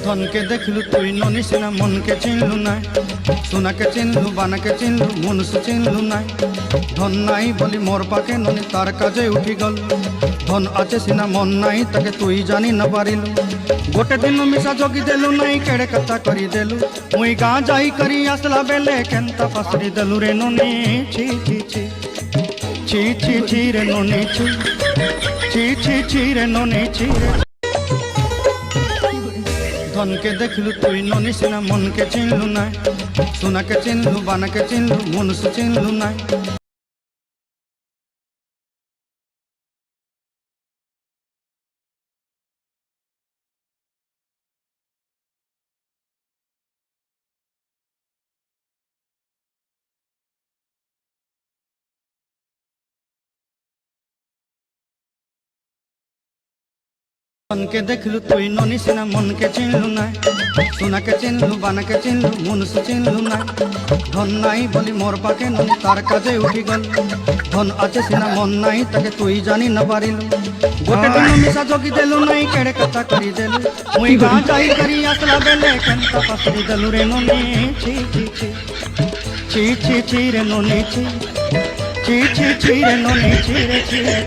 ধনকে দেখলু তুই ননিস না, মনকে চিনলু না। সোনাকে চিনলু, বানাকে চিনলু, মনুষ্য চিনলু না। ধন নাই বলি মোর পাকে ননি তার কাজে উঠি গল। ধন আছে সিনা মন নাই তাকে তুই জানি না পারিলু। গোটে দিন মিশা জগি দেলু নাই, কেড়ে কথা করি দেলু। মুই গাঁ যাই করি আসলা বেলে কেনতা পাসরি দেলু রে ননি। ছি ছি ছি ছি ছি ছি রে ননি ছি ছি ছি ছি রে ননি ছি রে। ধনকে দেখলু তুই ননিস না, মনকে চিনলু না। সোনাকে চিনলু, বানাকে চিনলু, মনুষ্য চিনলু না। ধনকে দেখলু তুই ননিস না, মনকে চিনলু না। সোনাকে চিনলু, বানাকে চিনলু, মনুষ্য চিনলু না। ধন নাই বলি মোর পাকে ননি তার কাজে উঠি গল। ধন আছে সিনা মন নাই তাকে তুই জানি না পারিলু। গোটে দিন মিশা জগি দেলু নাই, কেড়ে কথা করি দেলু। মুই গাঁ যাই করি আসলা বেলে কেনতা পাসরি দেলু রে ননি। ছি ছি ছি ছি ছি ছি রে ননি ছি ছি ছি ছি রে ননি ছি রে ছি রে।